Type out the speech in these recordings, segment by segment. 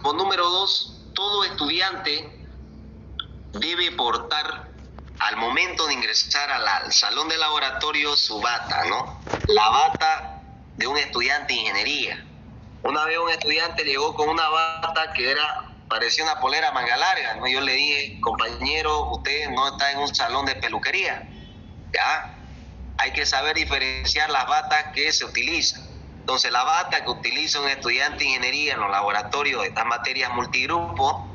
Como número 2, todo estudiante debe portar al momento de ingresar al salón de laboratorio su bata, ¿no? La bata de un estudiante de ingeniería. Una vez un estudiante llegó con una bata que parecía una polera manga larga, ¿no? Yo le dije, compañero, usted no está en un salón de peluquería, ¿ya? Hay que saber diferenciar las batas que se utilizan. Entonces, la bata que utiliza un estudiante de ingeniería en los laboratorios de estas materias multigrupo,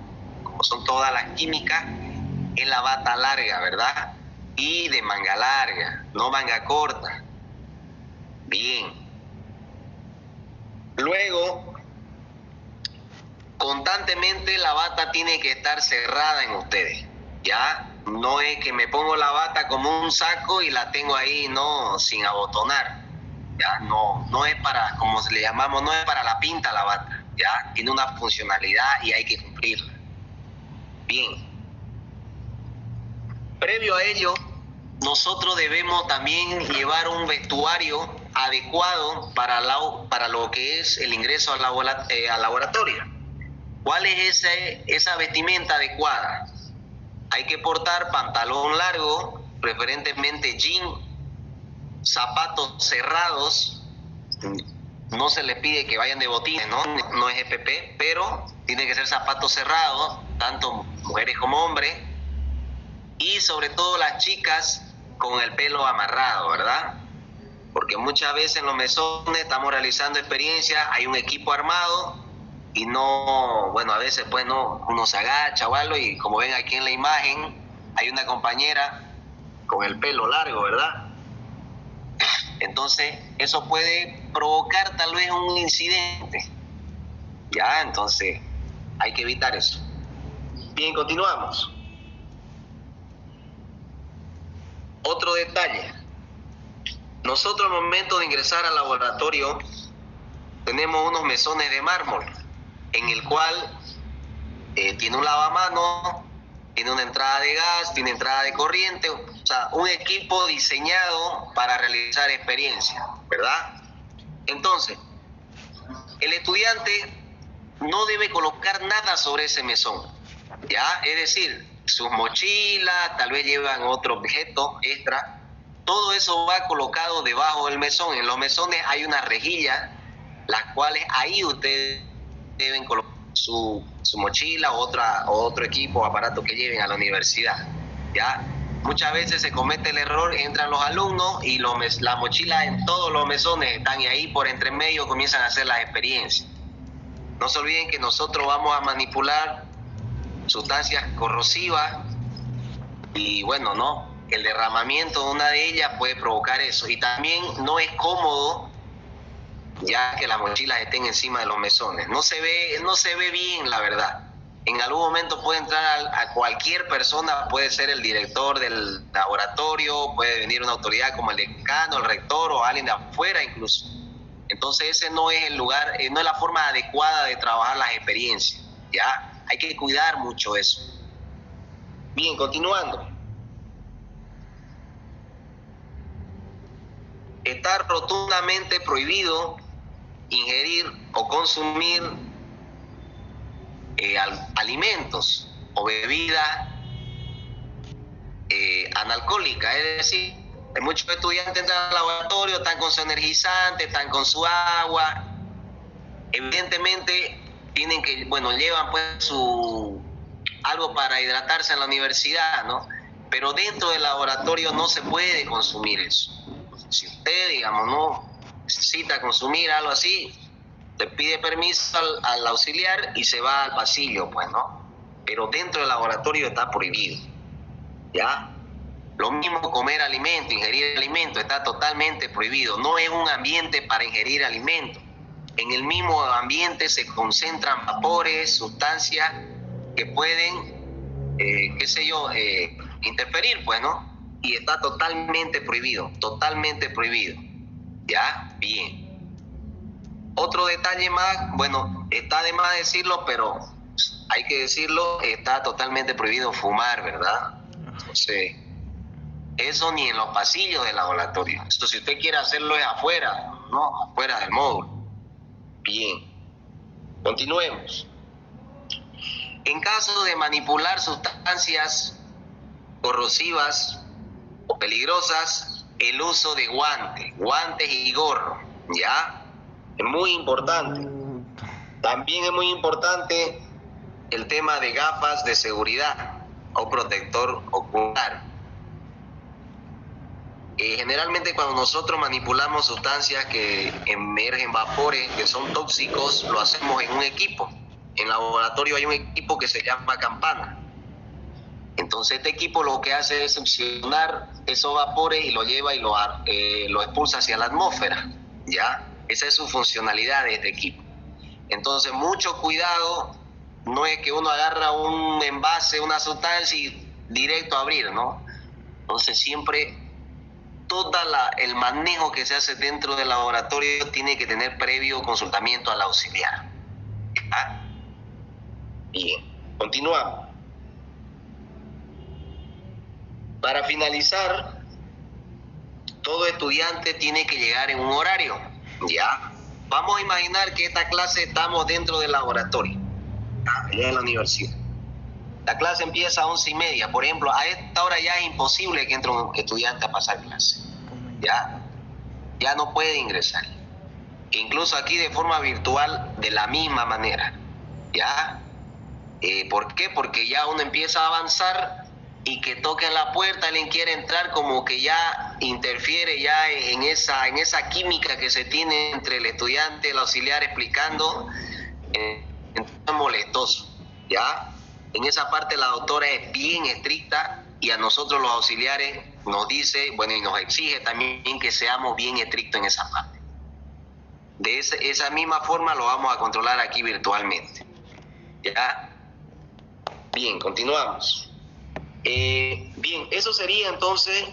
como son todas las químicas, es la bata larga, ¿verdad? Y de manga larga, no manga corta. Bien. Luego, constantemente la bata tiene que estar cerrada en ustedes, ¿ya? No es que me pongo la bata como un saco y la tengo ahí, no, sin abotonar, ¿ya? No es para, como le llamamos, no es para la pinta la bata, ¿ya? Tiene una funcionalidad y hay que cumplirla. Bien. Previo a ello, nosotros debemos también llevar un vestuario adecuado para lo que es el ingreso al laboratorio. ¿Cuál es esa vestimenta adecuada? Hay que portar pantalón largo, preferentemente jean, zapatos cerrados. No se les pide que vayan de botines, ¿no? No es EPP, pero tiene que ser zapatos cerrados, tanto mujeres como hombres. Y sobre todo las chicas con el pelo amarrado, ¿verdad? Porque muchas veces en los mesones estamos realizando experiencias, hay un equipo armado y no, bueno, a veces pues no, uno se agacha o algo y como ven aquí en la imagen, hay una compañera con el pelo largo, ¿verdad? Entonces, eso puede provocar tal vez un incidente, ¿ya? Entonces, hay que evitar eso. Bien, continuamos. Otro detalle. Nosotros al momento de ingresar al laboratorio tenemos unos mesones de mármol en el cual tiene un lavamanos, tiene una entrada de gas, tiene entrada de corriente, o sea, un equipo diseñado para realizar experiencias, ¿verdad? Entonces, el estudiante no debe colocar nada sobre ese mesón, ¿ya? Es decir, sus mochilas, tal vez llevan otro objeto extra, todo eso va colocado debajo del mesón. En los mesones hay una rejilla, las cuales ahí ustedes deben colocar su mochila o otro equipo o aparato que lleven a la universidad, ¿ya? Muchas veces se comete el error, entran los alumnos y la mochila en todos los mesones están y ahí por entre medio comienzan a hacer las experiencias. No se olviden que nosotros vamos a manipular sustancias corrosivas y bueno, ¿no? El derramamiento de una de ellas puede provocar eso. Y también no es cómodo ya que las mochilas estén encima de los mesones. No se ve bien, la verdad. En algún momento puede entrar a cualquier persona, puede ser el director del laboratorio, puede venir una autoridad como el decano, el rector o alguien de afuera incluso. Entonces ese no es el lugar, no es la forma adecuada de trabajar las experiencias, ¿ya? Hay que cuidar mucho eso. Bien, continuando. Está rotundamente prohibido ingerir o consumir alimentos o bebidas analcohólicas, es decir, hay muchos estudiantes entran al laboratorio, están con su energizante, están con su agua, evidentemente tienen que, bueno, llevan pues algo para hidratarse en la universidad, ¿no? Pero dentro del laboratorio no se puede consumir eso. Si usted, digamos, no necesita consumir algo así, le pide permiso al auxiliar y se va al pasillo, pues, ¿no? Pero dentro del laboratorio está prohibido, ¿ya? Lo mismo comer alimento, ingerir alimento, está totalmente prohibido. No es un ambiente para ingerir alimento. En el mismo ambiente se concentran vapores, sustancias que pueden, interferir, pues, ¿no? Y está totalmente prohibido, ¿ya? Bien. Otro detalle más, bueno, está de más decirlo, pero hay que decirlo, está totalmente prohibido fumar, ¿verdad? Entonces, eso ni en los pasillos del laboratorio. Esto, si usted quiere hacerlo es afuera, ¿no? Afuera del módulo. Bien. Continuemos. En caso de manipular sustancias corrosivas o peligrosas, el uso de guantes y gorro, ¿ya? Es muy importante. También es muy importante el tema de gafas de seguridad o protector ocular. Generalmente cuando nosotros manipulamos sustancias que emergen vapores que son tóxicos, lo hacemos en un equipo. En laboratorio hay un equipo que se llama campana. Entonces este equipo lo que hace es succionar esos vapores y lo lleva y lo expulsa hacia la atmósfera, ¿ya? Esa es su funcionalidad de este equipo. Entonces mucho cuidado, no es que uno agarra un envase, una sustancia y directo a abrir, ¿no? Entonces siempre todo el manejo que se hace dentro del laboratorio tiene que tener previo consultamiento al auxiliar. ¿Ah? Bien, continuamos. Para finalizar, todo estudiante tiene que llegar en un horario, ¿ya? Vamos a imaginar que esta clase estamos dentro del laboratorio, allá en la universidad. La clase empieza a 11:30. Por ejemplo, a esta hora ya es imposible que entre un estudiante a pasar clase. Ya no puede ingresar. Incluso aquí de forma virtual, de la misma manera. ¿Ya? ¿Por qué? Porque ya uno empieza a avanzar y que toquen la puerta, alguien quiere entrar, como que ya interfiere ya en esa química que se tiene entre el estudiante y el auxiliar explicando. Es molestoso. ¿Ya? En esa parte la doctora es bien estricta y a nosotros los auxiliares nos dice, bueno, y nos exige también que seamos bien estrictos en esa parte. De esa misma forma lo vamos a controlar aquí virtualmente. ¿Ya? Bien, continuamos. Bien, eso sería entonces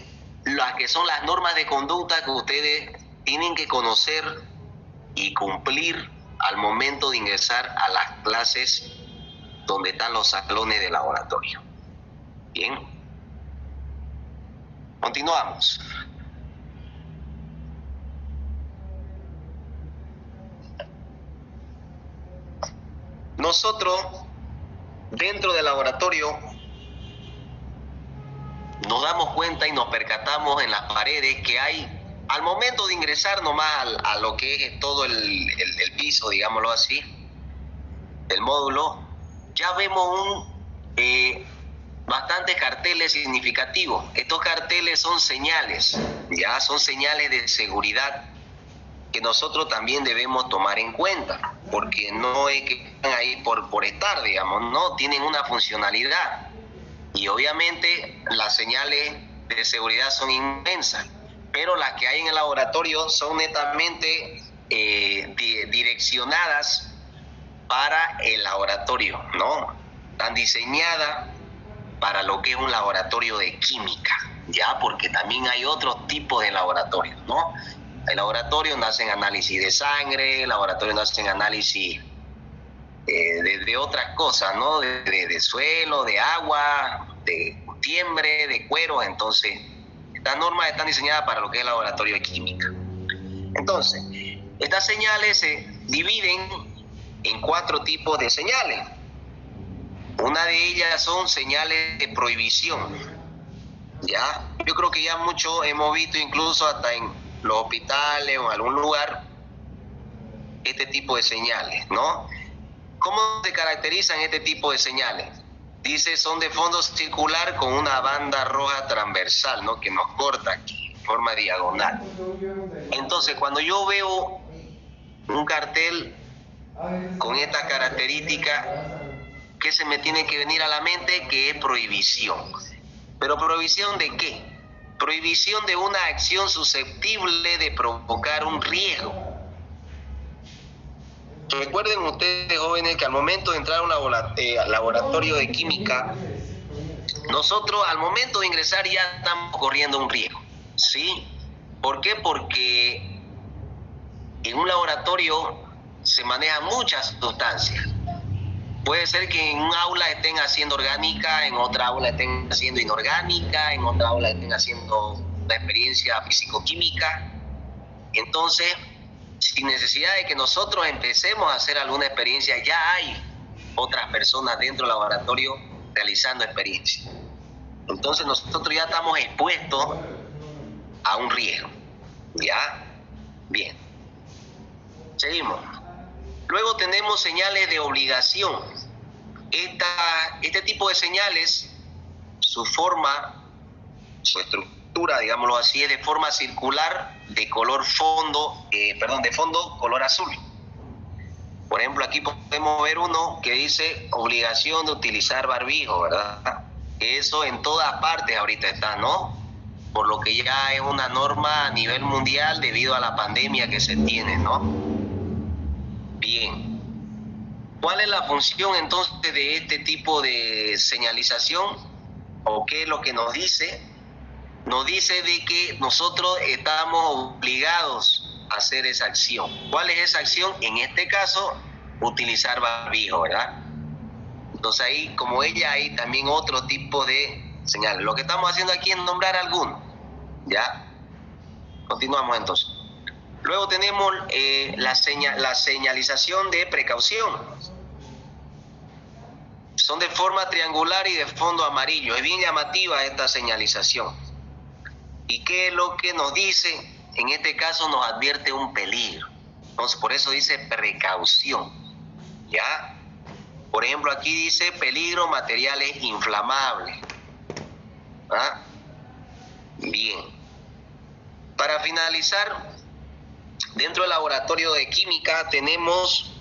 las que son las normas de conducta que ustedes tienen que conocer y cumplir al momento de ingresar a las clases donde están los salones de laboratorio. Bien. Continuamos. Nosotros, dentro del laboratorio, nos damos cuenta y nos percatamos en las paredes que hay, al momento de ingresar nomás a lo que es todo el piso, digámoslo así, del módulo, ya vemos bastantes carteles significativos. Estos carteles son señales, ya son señales de seguridad que nosotros también debemos tomar en cuenta, porque no es que están ahí por estar, digamos, no, tienen una funcionalidad. Y obviamente las señales de seguridad son inmensas, pero las que hay en el laboratorio son netamente direccionadas para el laboratorio, ¿no? Están diseñadas para lo que es un laboratorio de química, ¿ya? Porque también hay otros tipos de laboratorios, ¿no? Hay laboratorios donde hacen análisis de sangre, laboratorios donde hacen análisis de otras cosas, ¿no? De suelo, de agua, de tiembre, de cuero. Entonces, estas normas están diseñadas para lo que es el laboratorio de química. Entonces, estas señales se dividen en 4 tipos de señales. Una de ellas son señales de prohibición, ¿ya? Yo creo que ya mucho hemos visto, incluso hasta en los hospitales o en algún lugar, este tipo de señales, ¿no? ¿Cómo se caracterizan este tipo de señales? Dice, son de fondo circular con una banda roja transversal, ¿no? Que nos corta aquí, en forma diagonal. Entonces, cuando yo veo un cartel con esta característica, ¿qué se me tiene que venir a la mente? Que es prohibición. ¿Pero prohibición de qué? Prohibición de una acción susceptible de provocar un riesgo. Recuerden ustedes, jóvenes, que al momento de entrar a un laboratorio de química, nosotros al momento de ingresar ya estamos corriendo un riesgo, ¿sí? ¿Por qué? Porque en un laboratorio se manejan muchas sustancias. Puede ser que en un aula estén haciendo orgánica, en otra aula estén haciendo inorgánica, en otra aula estén haciendo una experiencia físico-química. Entonces, sin necesidad de que nosotros empecemos a hacer alguna experiencia, ya hay otras personas dentro del laboratorio realizando experiencias. Entonces nosotros ya estamos expuestos a un riesgo. ¿Ya? Bien. Seguimos. Luego tenemos señales de obligación. Este tipo de señales, su forma, su estructura, digámoslo así, es de forma circular de color fondo, de fondo color azul. Por ejemplo, aquí podemos ver uno que dice obligación de utilizar barbijo, ¿verdad? Eso en todas partes ahorita está, ¿no? Por lo que ya es una norma a nivel mundial debido a la pandemia que se tiene, ¿no? Bien. ¿Cuál es la función entonces de este tipo de señalización? ¿O qué es lo que nos dice? Nos dice de que nosotros estamos obligados a hacer esa acción. ¿Cuál es esa acción? En este caso, utilizar barbijo, ¿verdad? Entonces ahí, como ella, hay también otro tipo de señales. Lo que estamos haciendo aquí es nombrar algunos, ¿ya? Continuamos entonces. Luego tenemos la señalización de precaución. Son de forma triangular y de fondo amarillo. Es bien llamativa esta señalización. ¿Y qué es lo que nos dice? En este caso nos advierte un peligro. Entonces por eso dice precaución. ¿Ya? Por ejemplo, aquí dice peligro materiales inflamables. ¿Ah? Bien. Para finalizar, dentro del laboratorio de química tenemos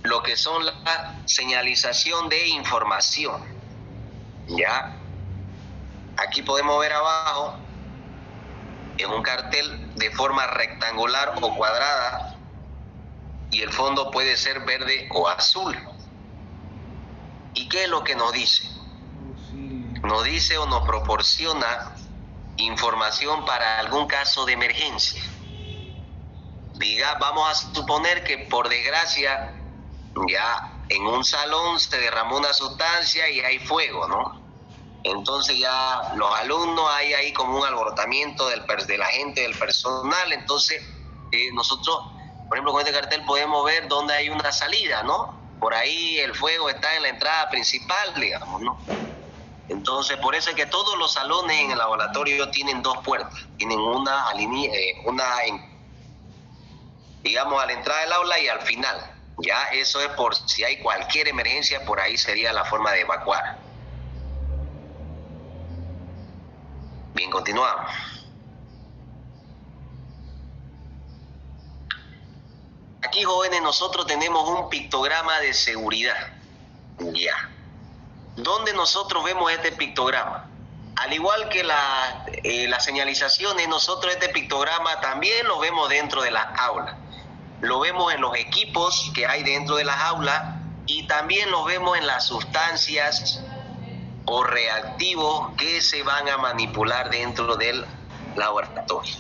lo que son la señalización de información. ¿Ya? Aquí podemos ver abajo, en un cartel de forma rectangular o cuadrada, y el fondo puede ser verde o azul. ¿Y qué es lo que nos dice? Nos dice o nos proporciona información para algún caso de emergencia. Vamos a suponer que por desgracia ya en un salón se derramó una sustancia y hay fuego, ¿no? Entonces ya los alumnos, hay ahí como un alborotamiento de la gente, del personal. Entonces nosotros, por ejemplo, con este cartel podemos ver dónde hay una salida, ¿no? Por ahí el fuego está en la entrada principal, digamos, ¿no? Entonces por eso es que todos los salones en el laboratorio tienen dos puertas. Tienen una digamos, a la entrada del aula y al final. Ya, eso es por si hay cualquier emergencia, por ahí sería la forma de evacuar. Bien, continuamos. Aquí, jóvenes, nosotros tenemos un pictograma de seguridad. Ya. ¿Dónde nosotros vemos este pictograma? Al igual que las señalizaciones, nosotros este pictograma también lo vemos dentro de las aulas. Lo vemos en los equipos que hay dentro de las aulas y también lo vemos en las sustancias o reactivos que se van a manipular dentro del laboratorio.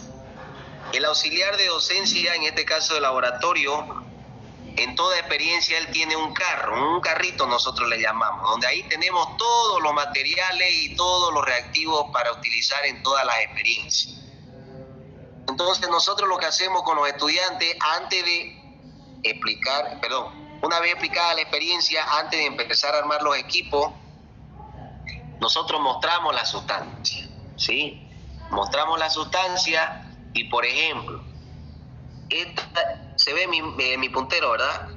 El auxiliar de docencia, en este caso del laboratorio, en toda experiencia él tiene un carrito nosotros le llamamos, donde ahí tenemos todos los materiales y todos los reactivos para utilizar en todas las experiencias. Entonces nosotros lo que hacemos con los estudiantes, una vez explicada la experiencia, antes de empezar a armar los equipos, nosotros mostramos la sustancia, ¿sí? Mostramos la sustancia y, por ejemplo, se ve mi puntero, ¿verdad?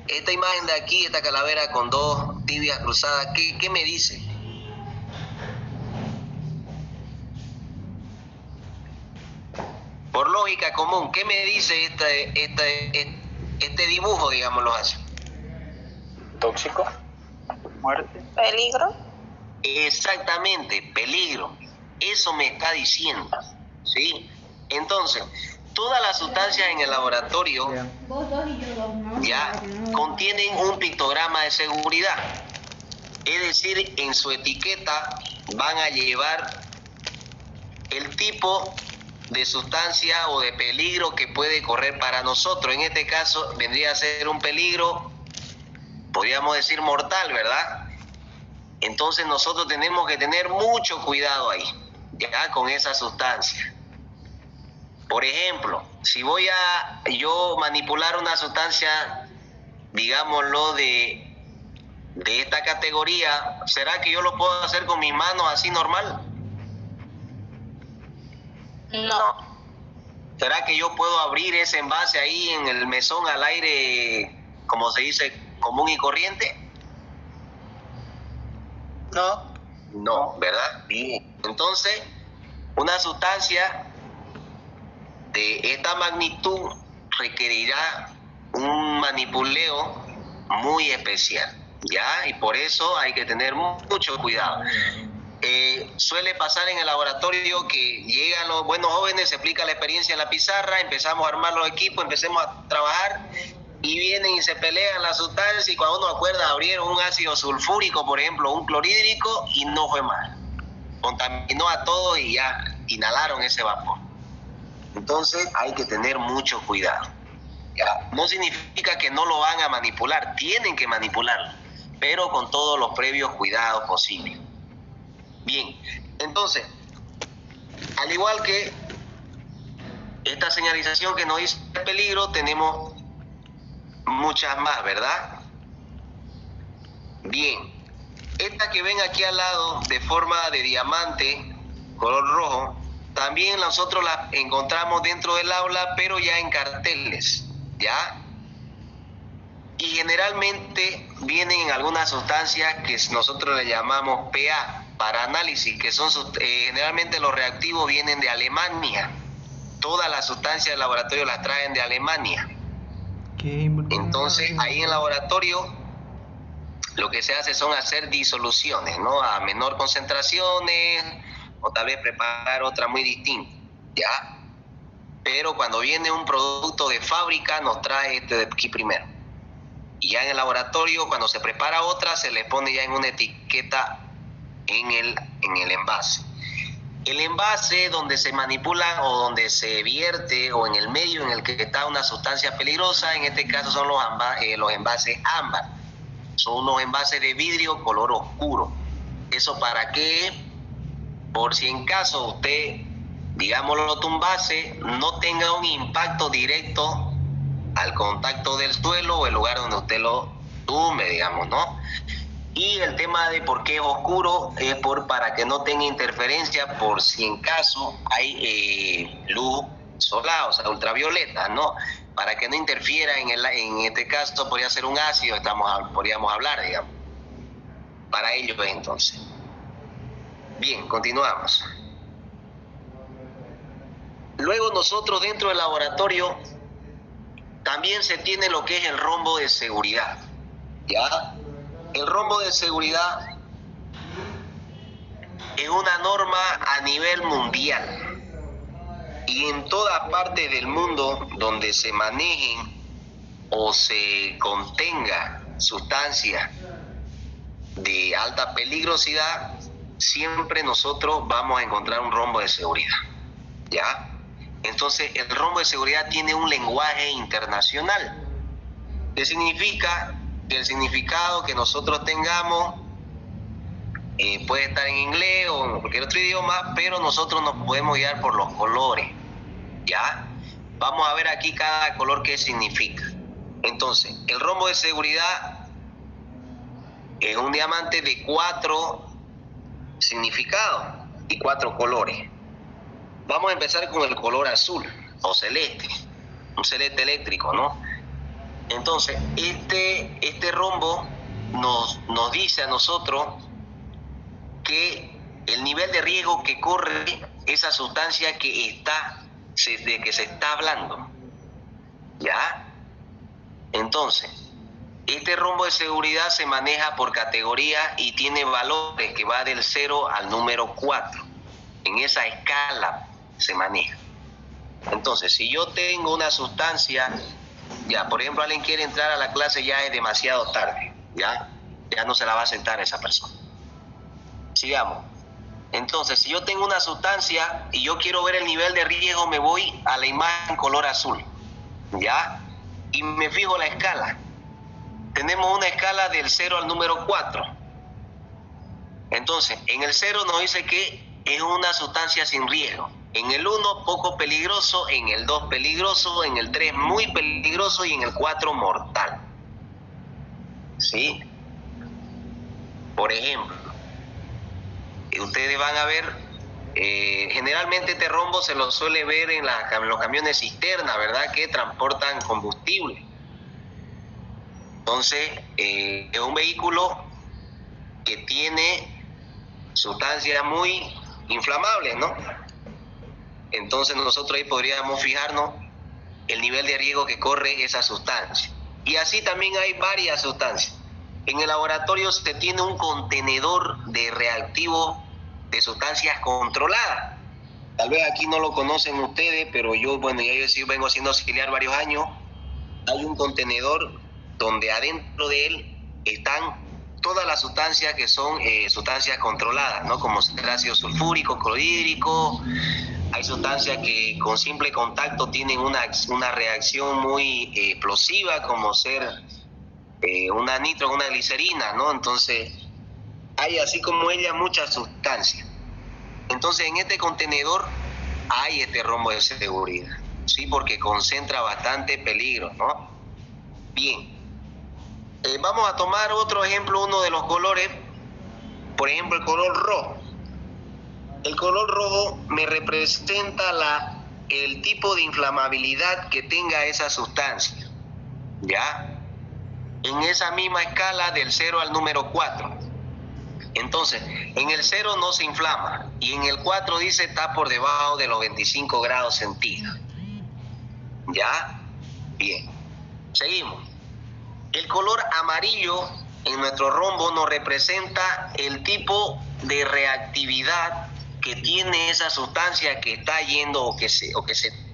Esta imagen de aquí, esta calavera con dos tibias cruzadas, ¿qué me dice? Por lógica común, ¿qué me dice este dibujo, digámoslo así? Tóxico, muerte. Peligro. Exactamente, peligro. Eso me está diciendo, ¿sí? Entonces, todas las sustancias en el laboratorio ya contienen un pictograma de seguridad. Es decir, en su etiqueta van a llevar el tipo de sustancia o de peligro que puede correr para nosotros. En este caso vendría a ser un peligro, podríamos decir mortal, ¿verdad? Entonces nosotros tenemos que tener mucho cuidado ahí, ya con esa sustancia. Por ejemplo, si voy a yo manipular una sustancia, digámoslo, de de esta categoría, ¿será que yo lo puedo hacer con mis manos así normal? No. ¿Será que yo puedo abrir ese envase ahí en el mesón al aire, como se dice, común y corriente? No. No, ¿verdad? Bien. Entonces, una sustancia de esta magnitud requerirá un manipuleo muy especial, ¿ya? Y por eso hay que tener mucho cuidado. Suele pasar en el laboratorio que llegan los buenos jóvenes, se aplica la experiencia en la pizarra, empezamos a armar los equipos, empecemos a trabajar y vienen y se pelean las sustancias y cuando uno acuerda abrieron un ácido sulfúrico, por ejemplo, un clorhídrico y no fue mal. Contaminó a todo y ya inhalaron ese vapor. Entonces hay que tener mucho cuidado. ¿Ya? No significa que no lo van a manipular, tienen que manipularlo, pero con todos los previos cuidados posibles. Bien, entonces, al igual que esta señalización que nos dice el peligro, tenemos muchas más, ¿verdad? Bien, esta que ven aquí al lado de forma de diamante, color rojo, también nosotros la encontramos dentro del aula, pero ya en carteles, ¿ya? Y generalmente vienen en algunas sustancias que nosotros le llamamos PA, para análisis, que son generalmente los reactivos vienen de Alemania. Todas las sustancias del laboratorio las traen de Alemania. Entonces, ahí en el laboratorio lo que se hace son hacer disoluciones, ¿no? A menor concentraciones, o tal vez preparar otra muy distinta, ¿ya? Pero cuando viene un producto de fábrica, nos trae este de aquí primero. Y ya en el laboratorio, cuando se prepara otra, se le pone ya en una etiqueta en el envase. El envase donde se manipula o donde se vierte o en el medio en el que está una sustancia peligrosa, en este caso son los envases ámbar. Son unos envases de vidrio color oscuro. ¿Eso para qué? Por si en caso usted, digámoslo, tumbase, no tenga un impacto directo al contacto del suelo o el lugar donde usted lo tumbe, digamos, ¿no? Y el tema de por qué es oscuro es para que no tenga interferencia por si en caso hay luz solar, o sea, ultravioleta, ¿no? Para que no interfiera en este caso podría ser un ácido, podríamos hablar, digamos. Para ello entonces. Bien, continuamos. Luego nosotros dentro del laboratorio también se tiene lo que es el rombo de seguridad, ¿ya? El rombo de seguridad es una norma a nivel mundial y en todas partes del mundo donde se manejen o se contenga sustancias de alta peligrosidad, siempre nosotros vamos a encontrar un rombo de seguridad, ¿ya? Entonces el rombo de seguridad tiene un lenguaje internacional, que significa que el significado que nosotros tengamos puede estar en inglés o en cualquier otro idioma, pero nosotros nos podemos guiar por los colores, ¿ya? Vamos a ver aquí cada color qué significa. Entonces, el rombo de seguridad es un diamante de 4 significados y 4 colores. Vamos a empezar con el color azul o celeste, un celeste eléctrico, ¿no? Entonces, este rombo nos dice a nosotros que el nivel de riesgo que corre esa sustancia de que se está hablando, ¿ya? Entonces, este rombo de seguridad se maneja por categoría y tiene valores que va del 0 al número 4. En esa escala se maneja. Entonces, si yo tengo una sustancia, ya, por ejemplo, alguien quiere entrar a la clase, ya es demasiado tarde, ya no se la va a aceptar esa persona. Sigamos. Entonces, si yo tengo una sustancia y yo quiero ver el nivel de riesgo, me voy a la imagen color azul, ¿ya? Y me fijo la escala. Tenemos una escala del 0 al número 4. Entonces, en el 0 nos dice que es una sustancia sin riesgo. En el 1, poco peligroso. En el 2, peligroso. En el 3, muy peligroso. Y en el 4, mortal. ¿Sí? Por ejemplo, ustedes van a ver, generalmente este rombo se lo suele ver en los camiones cisterna, ¿verdad? Que transportan combustible. Entonces, es un vehículo que tiene sustancias muy inflamables, ¿no? Entonces nosotros ahí podríamos fijarnos el nivel de riesgo que corre esa sustancia. Y así también hay varias sustancias. En el laboratorio se tiene un contenedor de reactivos de sustancias controladas. Tal vez aquí no lo conocen ustedes, pero yo, bueno, ya yo sí vengo siendo auxiliar varios años. Hay un contenedor donde adentro de él están todas las sustancias que son sustancias controladas, ¿no? Como el ácido sulfúrico, clorhídrico. Hay sustancias que con simple contacto tienen una reacción muy explosiva, como ser una nitro, una glicerina, ¿no? Entonces, hay así como ella muchas sustancias. Entonces, en este contenedor hay este rombo de seguridad, ¿sí? Porque concentra bastante peligro, ¿no? Bien. Vamos a tomar otro ejemplo, uno de los colores, por ejemplo, el color rojo. El color rojo me representa el tipo de inflamabilidad que tenga esa sustancia, ¿ya? En esa misma escala del 0 al número 4. Entonces, en el 0 no se inflama y en el 4 dice está por debajo de los 25 grados centígrados. ¿Ya? Bien. Seguimos. El color amarillo en nuestro rombo nos representa el tipo de reactividad que tiene esa sustancia que está yendo o que se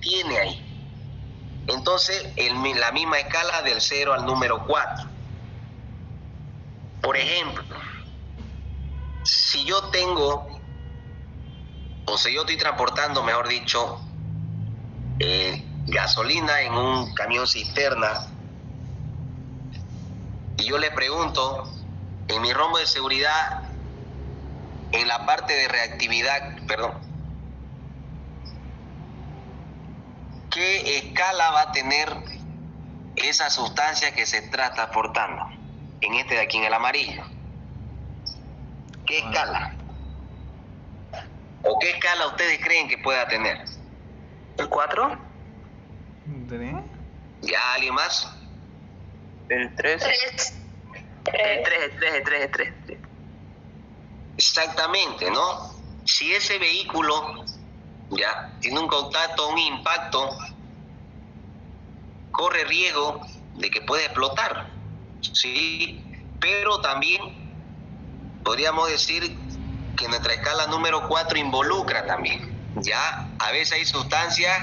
tiene ahí. Entonces, la misma escala del 0 al número 4. Por ejemplo, si yo tengo, o si yo estoy transportando, mejor dicho, gasolina en un camión cisterna, y yo le pregunto, en mi rombo de seguridad, en la parte de reactividad, ¿qué escala va a tener esa sustancia que se está transportando? En este de aquí, en el amarillo. ¿Qué escala? ¿O qué escala ustedes creen que pueda tener? ¿El 4? ¿Ya alguien más? El 3. El 3. Exactamente, ¿no? Si ese vehículo ya tiene un contacto, un impacto, corre riesgo de que pueda explotar, ¿sí? Pero también podríamos decir que nuestra escala número 4 involucra también, ¿ya? A veces hay sustancias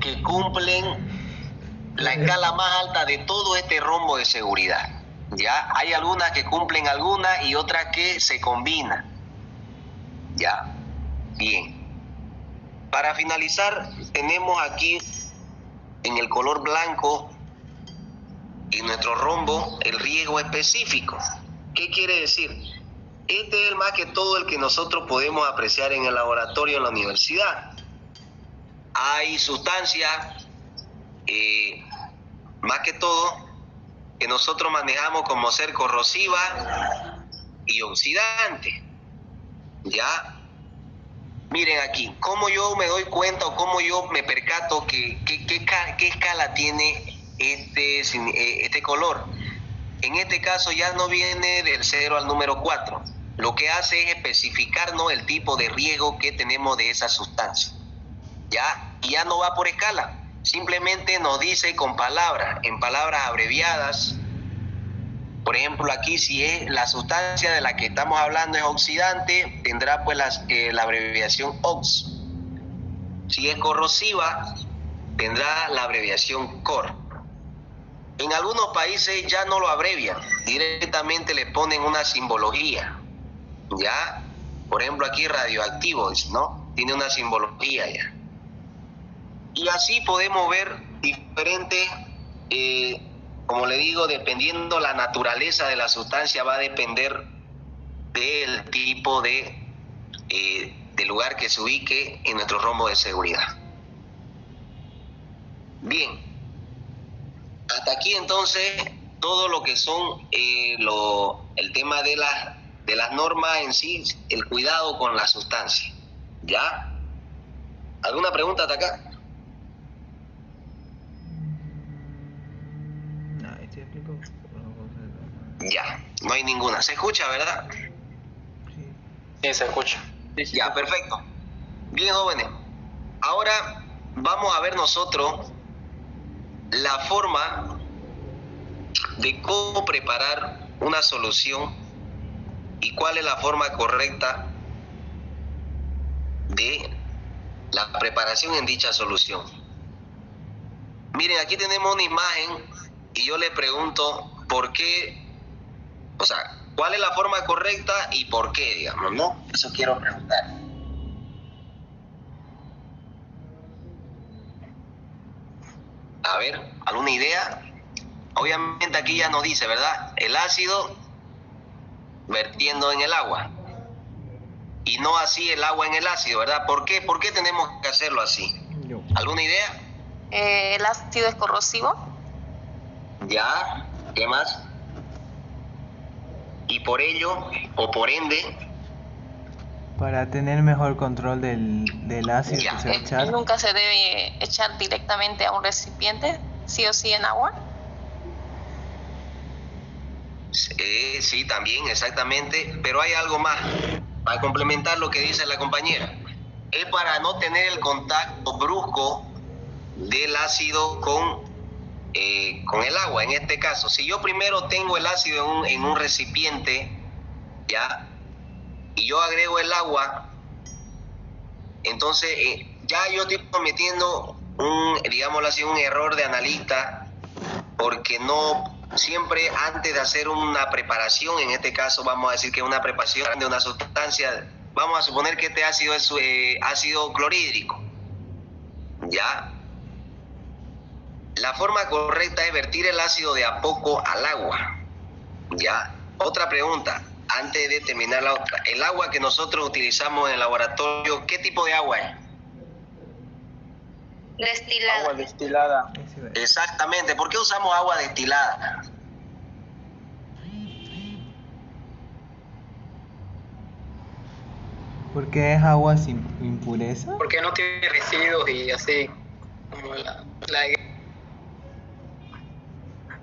que cumplen la escala más alta de todo este rombo de seguridad, ¿ya? Hay algunas que cumplen algunas y otras que se combinan, ¿ya? Bien. Para finalizar, tenemos aquí en el color blanco en nuestro rombo el riesgo específico. ¿Qué quiere decir? Este es más que todo el que nosotros podemos apreciar en el laboratorio en la universidad. Hay sustancias, más que todo, que nosotros manejamos como ser corrosiva y oxidante, ¿ya? Miren aquí, cómo yo me doy cuenta o cómo yo me percato qué escala tiene este color. En este caso ya no viene del 0 al número 4. Lo que hace es especificarnos el tipo de riesgo que tenemos de esa sustancia, ¿ya? Y ya no va por escala. Simplemente nos dice con palabras, en palabras abreviadas. Por ejemplo, aquí si es la sustancia de la que estamos hablando es oxidante, tendrá pues la abreviación OX. Si es corrosiva, tendrá la abreviación COR. En algunos países ya no lo abrevian, directamente le ponen una simbología, ¿ya? Por ejemplo, aquí radioactivo, ¿no? Tiene una simbología ya. Y así podemos ver diferentes, como le digo, dependiendo la naturaleza de la sustancia, va a depender del tipo de lugar que se ubique en nuestro rombo de seguridad. Bien, hasta aquí entonces todo lo que son el tema de las normas en sí, el cuidado con la sustancia. ¿Ya? ¿Alguna pregunta hasta acá? Ahí te explico. Ya, no hay ninguna. ¿Se escucha, verdad? Sí. Sí, se escucha. Ya, perfecto. Bien, jóvenes. Ahora vamos a ver nosotros la forma de cómo preparar una solución y cuál es la forma correcta de la preparación en dicha solución. Miren, aquí tenemos una imagen y yo le pregunto por qué, o sea, cuál es la forma correcta y por qué, digamos, ¿no? Eso quiero preguntar. A ver, ¿alguna idea? Obviamente aquí ya nos dice, ¿verdad? El ácido vertiendo en el agua. Y no así el agua en el ácido, ¿verdad? ¿Por qué? ¿Por qué tenemos que hacerlo así? Yo. ¿Alguna idea? El ácido es corrosivo. Ya, ¿qué más? Y por ello, o por ende, Para tener mejor control del ácido Ya. que se va a echar. Nunca se debe echar directamente a un recipiente, sí o sí en agua. sí, también, exactamente, pero hay algo más, para complementar lo que dice la compañera. Es para no tener el contacto brusco del ácido con el agua. En este caso, si yo primero tengo el ácido en un recipiente, ya, y yo agrego el agua, entonces ya yo estoy cometiendo digámoslo así, un error de analista, porque no siempre antes de hacer una preparación, en este caso vamos a decir que una preparación de una sustancia, vamos a suponer que este ácido es ácido clorhídrico, ya. La forma correcta es vertir el ácido de a poco al agua, ya. Otra pregunta, antes de terminar la otra, el agua que nosotros utilizamos en el laboratorio, ¿qué tipo de agua es? Destilada. Agua destilada. Ese va. Exactamente, ¿por qué usamos agua destilada? Porque es agua sin impureza. Porque no tiene residuos y así como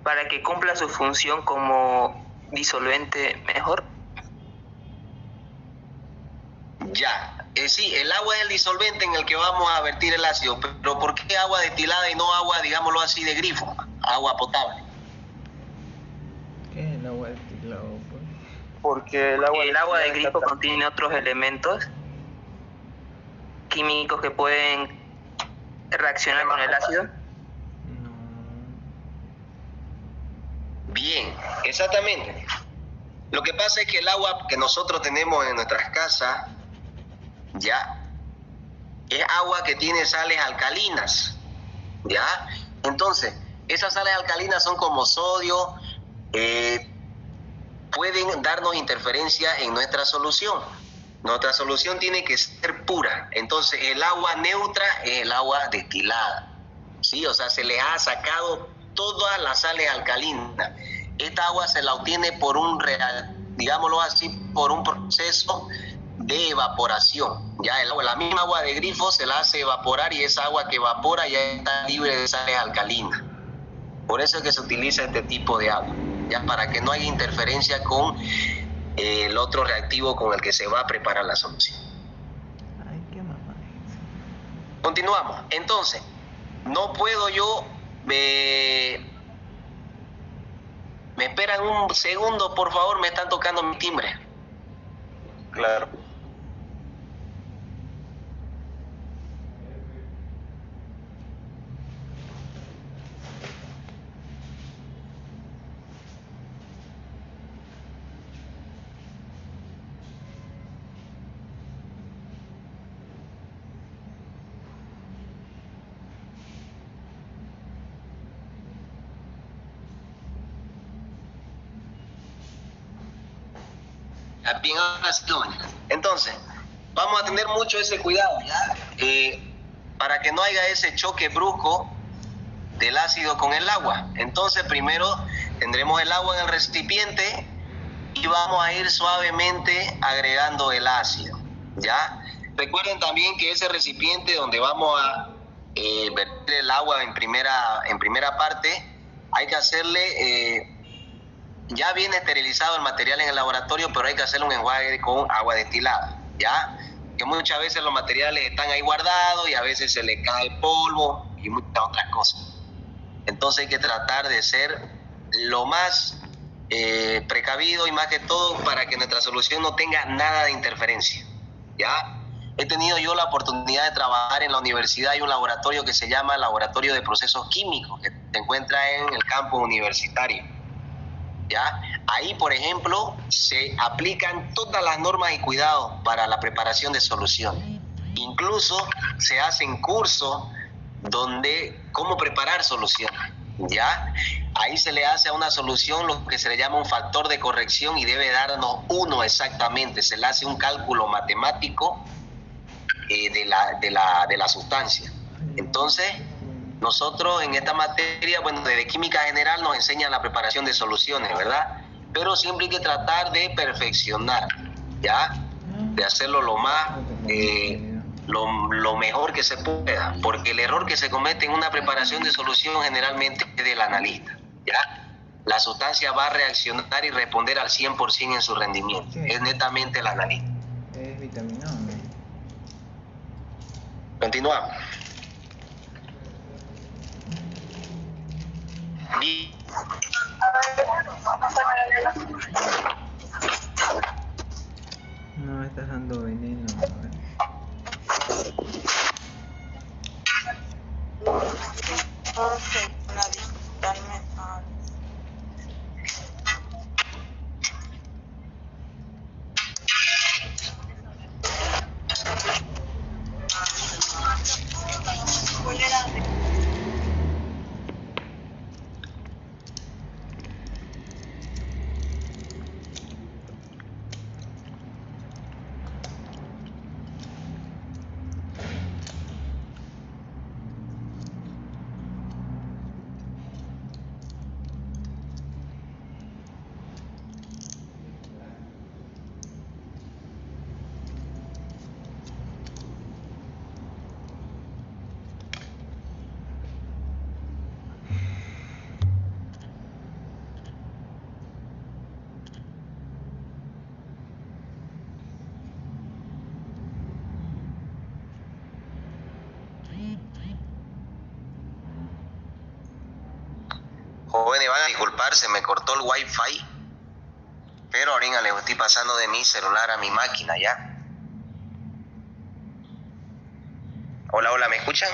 Para que cumpla su función como disolvente mejor. Ya, sí, el agua es el disolvente en el que vamos a vertir el ácido, pero ¿por qué agua destilada y no agua, digámoslo así, de grifo? Agua potable. ¿Qué es el agua destilado, pues? Porque el agua De destilada grifo está- contiene otros elementos químicos que pueden reaccionar con el ácido. No. Bien, exactamente. Lo que pasa es que el agua que nosotros tenemos en nuestras casas, ya, es agua que tiene sales alcalinas, ya. Entonces, esas sales alcalinas son como sodio, pueden darnos interferencia en nuestra solución. Nuestra solución tiene que ser pura. Entonces, el agua neutra es el agua destilada, ¿sí? O sea, se le ha sacado todas las sales alcalinas. Esta agua se la obtiene por digámoslo así, por un proceso de evaporación. Ya la misma agua de grifo se la hace evaporar y esa agua que evapora ya está libre de sales alcalinas. Por eso es que se utiliza este tipo de agua, ya, para que no haya interferencia con el otro reactivo con el que se va a preparar la solución. Ay, qué mamá. Continuamos. Entonces, no puedo yo... ¿Me esperan un segundo, por favor? Me están tocando mi timbre. Claro. Bien, ahora sí, jóvenes. Entonces, vamos a tener mucho ese cuidado, ¿ya? Para que no haya ese choque brusco del ácido con el agua. Entonces, primero Tendremos el agua en el recipiente y vamos a ir suavemente agregando el ácido, ¿ya? Recuerden también que ese recipiente donde vamos a verter el agua en primera parte, hay que hacerle, ya viene esterilizado el material en el laboratorio, pero hay que hacerle un enjuague con agua destilada, ¿ya? Que muchas veces los materiales están ahí guardados y a veces se les cae polvo y muchas otras cosas. Entonces hay que tratar de ser lo más precavido y más que todo para que nuestra solución no tenga nada de interferencia, ¿ya? He tenido yo la oportunidad de trabajar en la universidad. Hay un laboratorio que se llama Laboratorio de Procesos Químicos, que se encuentra en el campus universitario, ¿ya? Ahí, por ejemplo, se aplican todas las normas y cuidados para la preparación de soluciones. Incluso se hacen cursos donde cómo preparar soluciones, ¿ya? Ahí se le hace a una solución lo que se le llama un factor de corrección y debe darnos 1 exactamente. Se le hace un cálculo matemático de la sustancia. Entonces, nosotros en esta materia, bueno, desde química general nos enseñan la preparación de soluciones, ¿verdad? Pero siempre hay que tratar de perfeccionar, ¿ya? De hacerlo lo más, lo mejor que se pueda, porque el error que se comete en una preparación de solución generalmente es del analista, ¿ya? La sustancia va a reaccionar y responder al 100% en su rendimiento. Sí. Es netamente el analista. Es vitaminado, ¿no? Continuamos. Bien. No me estás dando veneno. A ver. Jóvenes, van a disculpar, se me cortó el wifi, pero ahorita les estoy pasando de mi celular a mi máquina, ¿ya? Hola, hola, ¿me escuchan?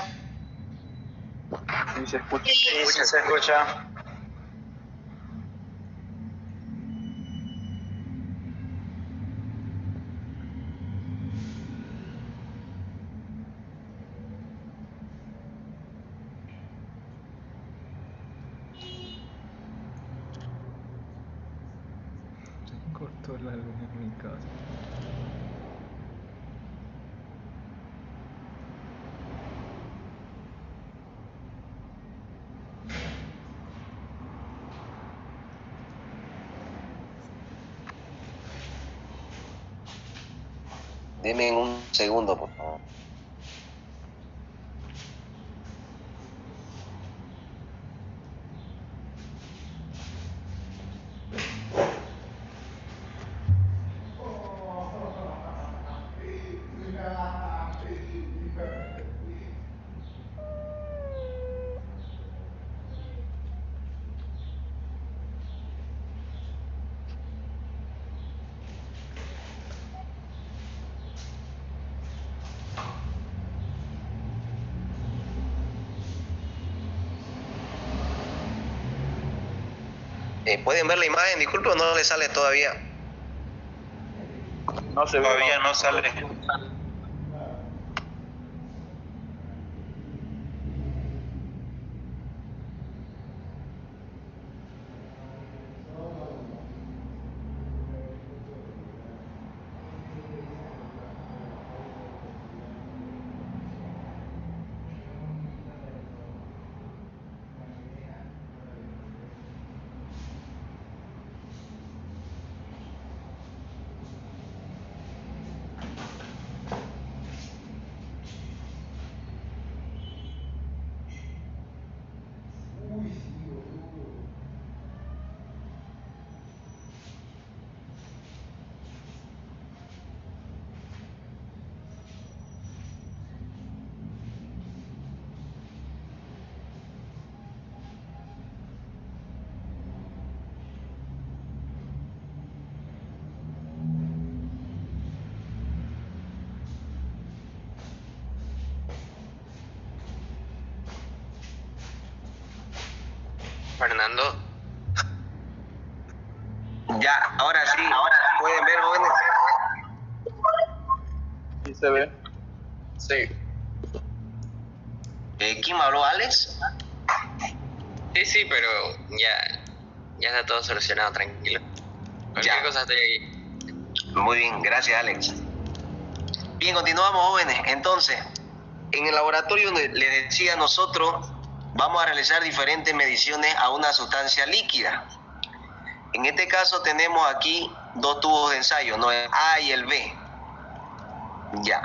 Sí, se escucha. Sí, se escucha. Se cortó la luz en mi casa. Deme un segundo, por favor. ¿Pueden ver la imagen? Disculpe, ¿o no le sale todavía? No se ve. Todavía no sale. escuchando? Ya, ahora sí, pueden ver, jóvenes. ¿Sí se ve? Sí. ¿Quién me habló, Alex? Sí, pero ya está todo solucionado, tranquilo. Cualquier Ya. cosa estoy aquí. Muy bien, gracias, Alex. Bien, continuamos, jóvenes. Entonces, en el laboratorio les decía, nosotros vamos a realizar diferentes mediciones a una sustancia líquida. En este caso tenemos aquí dos tubos de ensayo, ¿no? El A y el B. Ya.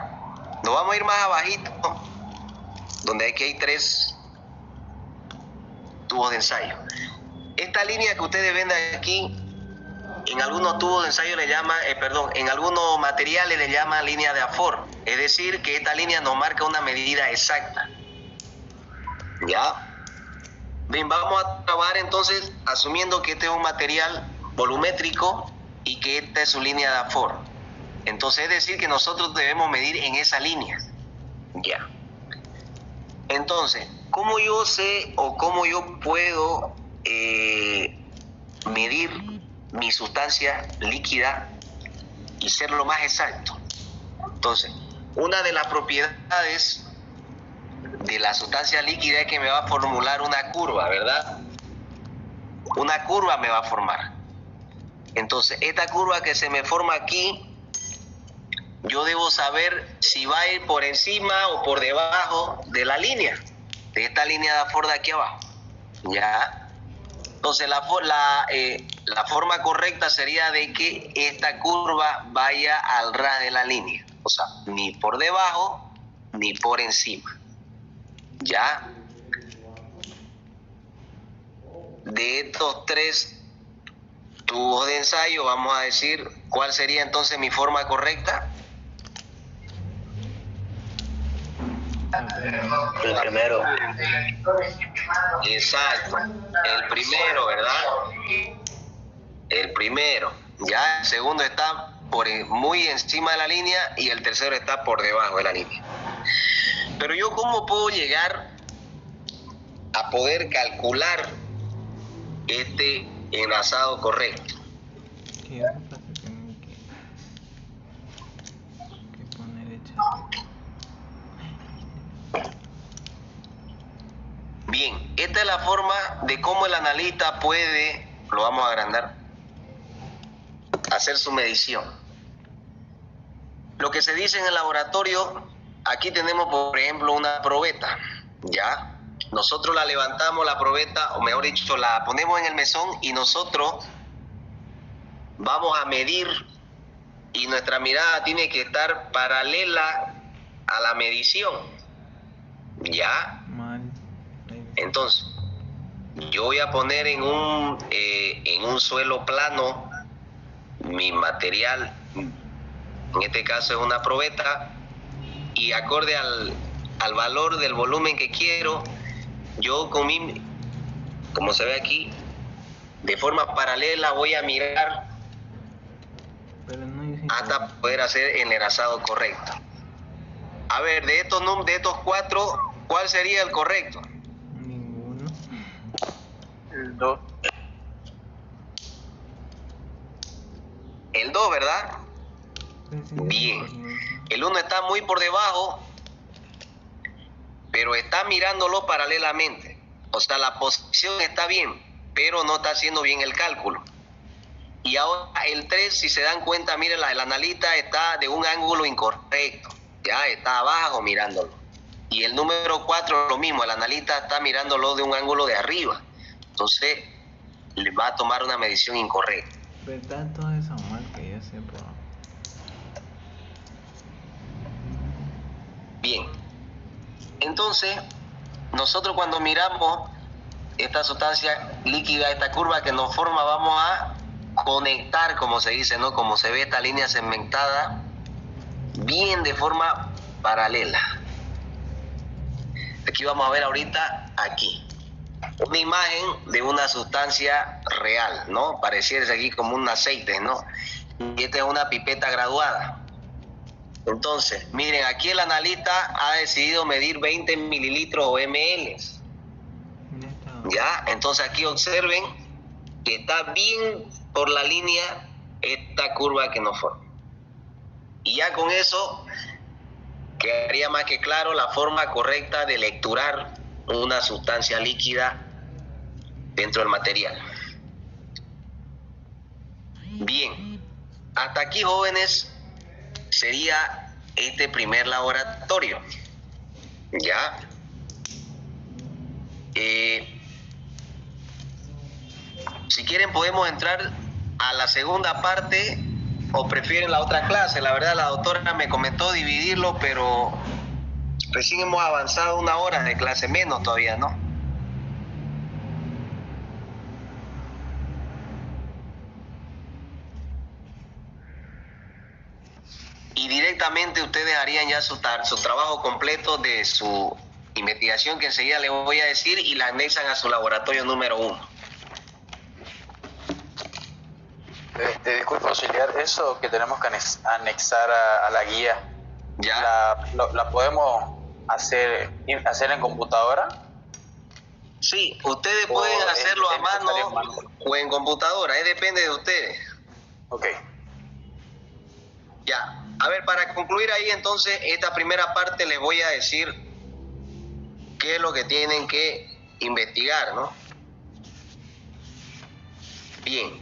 Nos vamos a ir más abajito, donde aquí hay 3 tubos de ensayo. Esta línea que ustedes ven aquí, en algunos tubos de ensayo le llaman, en algunos materiales le llaman línea de Afor. Es decir, que esta línea nos marca una medida exacta. ¿Ya? Bien, vamos a trabajar entonces asumiendo que este es un material volumétrico y que esta es su línea de Afor. Entonces es decir que nosotros debemos medir en esa línea. Ya. Entonces, ¿cómo yo sé o cómo yo puedo medir mi sustancia líquida y ser lo más exacto? Entonces, una de las propiedades de la sustancia líquida es que me va a formular una curva, ¿verdad? Una curva me va a formar. Entonces, esta curva que se me forma aquí, yo debo saber si va a ir por encima o por debajo de la línea, de esta línea de Afor de aquí abajo. ¿Ya? Entonces, la forma correcta sería de que esta curva vaya al ras de la línea. O sea, ni por debajo ni por encima. ¿Ya? De estos 3 tubos de ensayo, vamos a decir, ¿cuál sería entonces mi forma correcta? El primero. Exacto, el primero, ¿verdad? El primero. Ya el segundo está muy encima de la línea y el tercero está por debajo de la línea. Pero yo, ¿cómo puedo llegar a poder calcular este enlazado correcto? ¿Qué otra frase tengo que poner hecha? Bien, esta es la forma de cómo el analista puede, lo vamos a agrandar, hacer su medición. Lo que se dice en el laboratorio, aquí tenemos por ejemplo una probeta, ¿ya? Nosotros la levantamos, la probeta, o mejor dicho, la ponemos en el mesón y nosotros vamos a medir y nuestra mirada tiene que estar paralela a la medición, ¿ya? Mal. Entonces, yo voy a poner en un suelo plano mi material, en este caso es una probeta, y acorde al valor del volumen que quiero, yo como se ve aquí, de forma paralela voy a mirar Pero no hice hasta poder hacer el enlazado correcto. A ver, de estos 4, ¿cuál sería el correcto? ninguno. El 2. El 2, ¿verdad? Pues sí, Bien. por lo mismo. El 1 está muy por debajo, pero está mirándolo paralelamente. O sea, la posición está bien, pero no está haciendo bien el cálculo. Y ahora el 3, si se dan cuenta, miren, el analista está de un ángulo incorrecto. Ya está abajo mirándolo. Y el número 4 lo mismo, el analista está mirándolo de un ángulo de arriba. Entonces, le va a tomar una medición incorrecta. ¿Verdad? Todo eso mal que yo sepa. Bien. Entonces, nosotros cuando miramos esta sustancia líquida, esta curva que nos forma, vamos a conectar, como se dice, ¿no? Como se ve esta línea segmentada, bien de forma paralela. Aquí vamos a ver ahorita, aquí, una imagen de una sustancia real, ¿no? Pareciera aquí como un aceite, ¿no? Y esta es una pipeta graduada. Entonces, miren, aquí el analista ha decidido medir 20 mililitros o ml. Ya está. ¿Ya? Entonces aquí observen que está bien por la línea esta curva que nos forma. Y ya con eso quedaría más que claro la forma correcta de lecturar una sustancia líquida dentro del material. Bien, hasta aquí, jóvenes, sería este primer laboratorio. ¿Ya? Si quieren podemos entrar a la segunda parte o prefieren la otra clase. La verdad la doctora me comentó dividirlo, pero recién hemos avanzado 1 hora de clase, menos todavía, ¿no? Y directamente ustedes harían ya su trabajo completo de su investigación, que enseguida les voy a decir, y la anexan a su laboratorio número 1. Disculpe, auxiliar, eso que tenemos que anexar a la guía, ¿Ya? ¿la podemos hacer en computadora? Sí, ustedes pueden hacerlo a mano o en computadora, depende de ustedes. Ok. Ya, a ver, para concluir ahí entonces esta primera parte les voy a decir qué es lo que tienen que investigar, ¿no? Bien,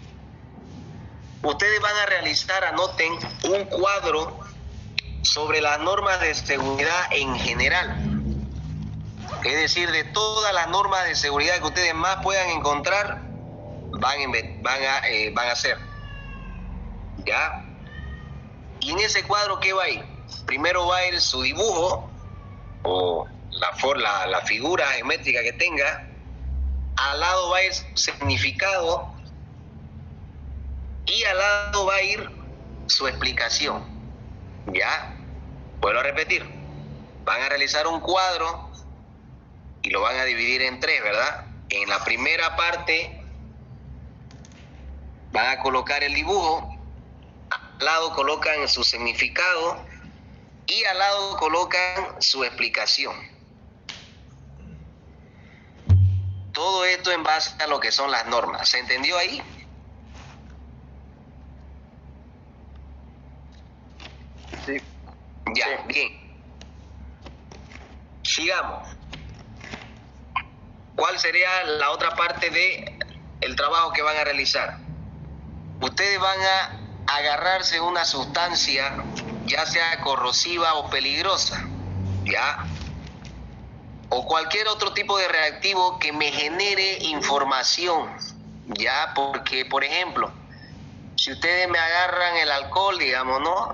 ustedes van a realizar, anoten, un cuadro sobre las normas de seguridad en general. Es decir, de todas las normas de seguridad que ustedes más puedan encontrar, van a hacer. ¿Ya? Y en ese cuadro, ¿qué va a ir? Primero va a ir su dibujo o la figura geométrica que tenga. Al lado va a ir su significado y al lado va a ir su explicación. ¿Ya? Vuelvo a repetir. Van a realizar un cuadro y lo van a dividir en 3, ¿verdad? En la primera parte van a colocar el dibujo. Al lado colocan su significado y al lado colocan su explicación. Todo esto en base a lo que son las normas. ¿Se entendió ahí? Sí. Ya, Sí. bien. Sigamos. ¿Cuál sería la otra parte de el trabajo que van a realizar? Ustedes van a agarrarse una sustancia, ya sea corrosiva o peligrosa, ¿ya? O cualquier otro tipo de reactivo que me genere información, ¿ya? Porque, por ejemplo, si ustedes me agarran el alcohol, digamos, ¿no?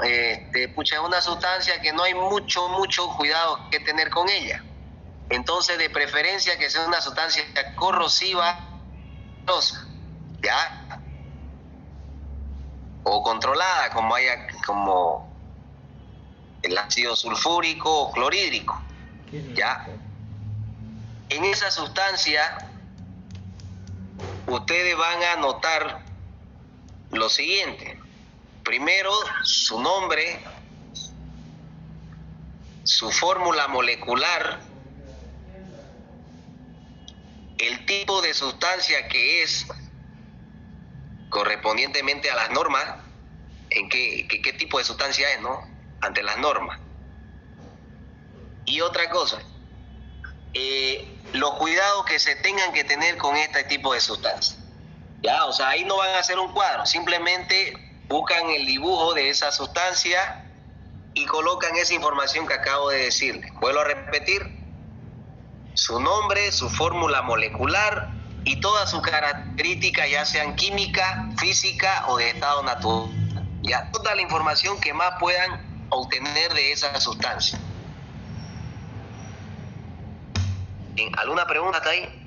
Pucha, es una sustancia que no hay mucho cuidado que tener con ella. Entonces, de preferencia que sea una sustancia corrosiva, ¿ya? O controlada, como el ácido sulfúrico o clorhídrico, ¿ya? En esa sustancia ustedes van a notar lo siguiente. Primero, su nombre, su fórmula molecular, el tipo de sustancia que es correspondientemente a las normas, en qué tipo de sustancia es, ¿no? Ante las normas. Y otra cosa, los cuidados que se tengan que tener con este tipo de sustancias. Ya, o sea, ahí no van a hacer un cuadro, simplemente buscan el dibujo de esa sustancia y colocan esa información que acabo de decirles. Vuelvo a repetir: su nombre, su fórmula molecular y todas sus características, ya sean química, física o de estado natural. Ya, toda la información que más puedan obtener de esa sustancia. Bien, ¿alguna pregunta hasta ahí?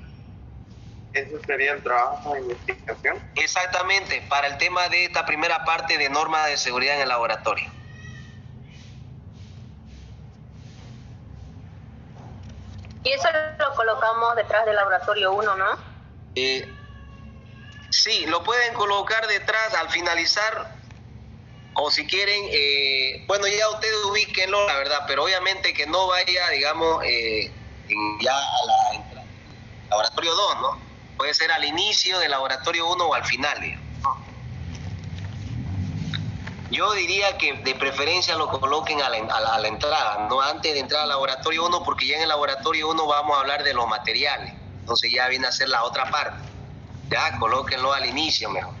¿Eso sería el trabajo de investigación? Exactamente, para el tema de esta primera parte de normas de seguridad en el laboratorio. Y eso lo colocamos detrás del laboratorio 1, ¿no? Sí, lo pueden colocar detrás al finalizar, o si quieren, bueno, ya ustedes ubíquenlo, la verdad, pero obviamente que no vaya, digamos, ya a la entrada del laboratorio 2, ¿no? Puede ser al inicio del laboratorio 1 o al final, ¿no? Yo diría que de preferencia lo coloquen a la entrada, no antes de entrar al laboratorio 1, porque ya en el laboratorio 1 vamos a hablar de los materiales. Entonces ya viene a ser la otra parte. Ya, colóquenlo al inicio mejor.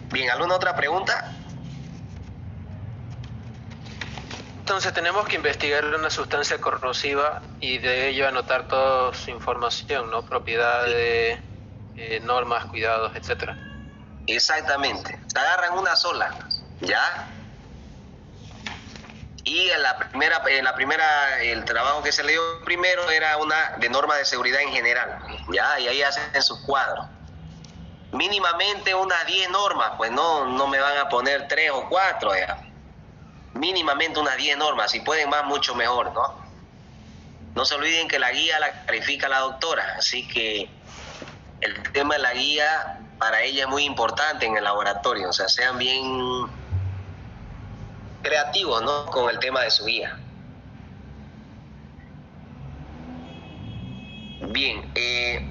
Bien, ¿alguna otra pregunta? Entonces tenemos que investigar una sustancia corrosiva y de ello anotar toda su información, ¿no? Propiedades, normas, cuidados, etcétera. Exactamente. Se agarran una sola, ¿ya? Y en la primera, el trabajo que se le dio primero era una de normas de seguridad en general, ¿ya? Y ahí hacen sus cuadros. Mínimamente unas 10 normas, pues no me van a poner 3 o 4, ¿ya? Mínimamente unas 10 normas, si pueden más, mucho mejor, ¿no? No se olviden que la guía la califica la doctora, así que el tema de la guía para ella es muy importante en el laboratorio, o sea, sean bien creativos, ¿no? Con el tema de su guía. Bien,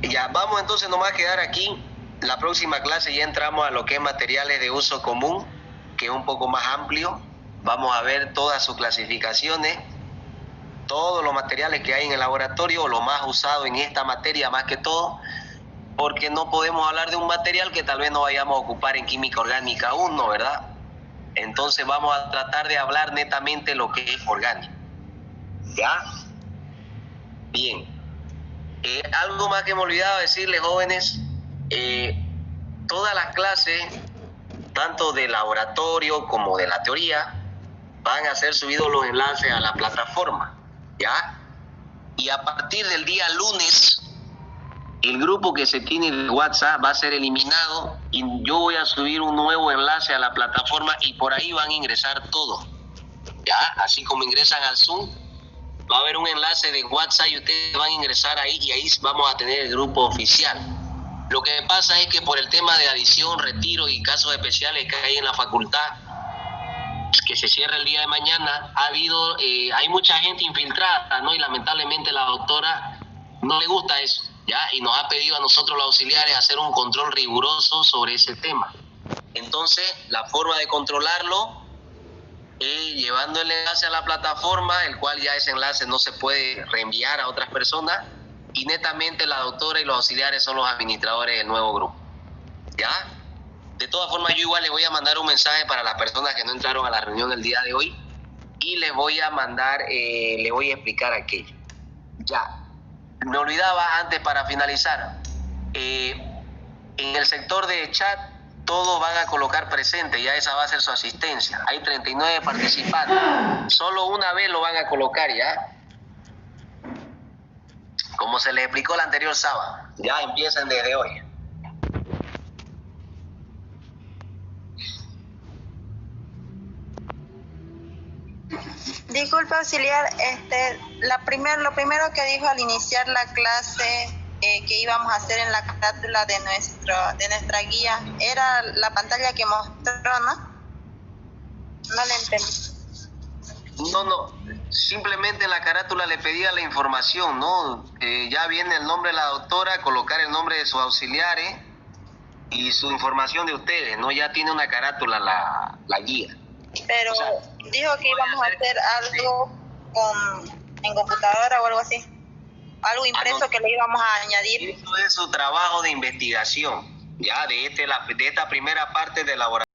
ya vamos entonces nomás a quedar aquí. La próxima clase ya entramos a lo que es materiales de uso común, que es un poco más amplio. Vamos a ver todas sus clasificaciones, todos los materiales que hay en el laboratorio, lo más usado en esta materia más que todo, porque no podemos hablar de un material que tal vez no vayamos a ocupar en química orgánica 1, ¿verdad? Entonces vamos a tratar de hablar netamente lo que es orgánico. ¿Ya? Bien. Algo más que me olvidaba decirles, jóvenes, todas las clases, tanto de laboratorio como de la teoría, van a ser subidos los enlaces a la plataforma, ¿ya? Y a partir del día lunes, el grupo que se tiene de WhatsApp va a ser eliminado y yo voy a subir un nuevo enlace a la plataforma y por ahí van a ingresar todos, ¿ya? Así como ingresan al Zoom, va a haber un enlace de WhatsApp y ustedes van a ingresar ahí y ahí vamos a tener el grupo oficial. Lo que pasa es que por el tema de adición, retiro y casos especiales que hay en la facultad, que se cierra el día de mañana, hay mucha gente infiltrada, ¿no? Y lamentablemente la doctora no le gusta eso, ¿ya? Y nos ha pedido a nosotros los auxiliares hacer un control riguroso sobre ese tema. Entonces, la forma de controlarlo es llevando el enlace a la plataforma, el cual ya ese enlace no se puede reenviar a otras personas, y netamente la doctora y los auxiliares son los administradores del nuevo grupo, ¿ya? De todas formas, yo igual les voy a mandar un mensaje para las personas que no entraron a la reunión del día de hoy y les voy a mandar, les voy a explicar aquello. Ya, me olvidaba antes para finalizar, en el sector de chat todos van a colocar presente, ya esa va a ser su asistencia. Hay 39 participantes, solo una vez lo van a colocar, ¿ya? Como se les explicó el anterior sábado, ya empiezan desde hoy. Disculpa, auxiliar, lo primero que dijo al iniciar la clase que íbamos a hacer en la carátula de nuestra guía era la pantalla que mostró, ¿no? No le entendí. No, simplemente en la carátula le pedía la información, ¿no? Ya viene el nombre de la doctora, colocar el nombre de sus auxiliares y su información de ustedes, ¿no? Ya tiene una carátula la guía. Pero o sea, dijo que íbamos a hacer algo en computadora o algo así. Algo impreso que le íbamos a añadir. Eso es su trabajo de investigación, ya de esta primera parte del laboratorio.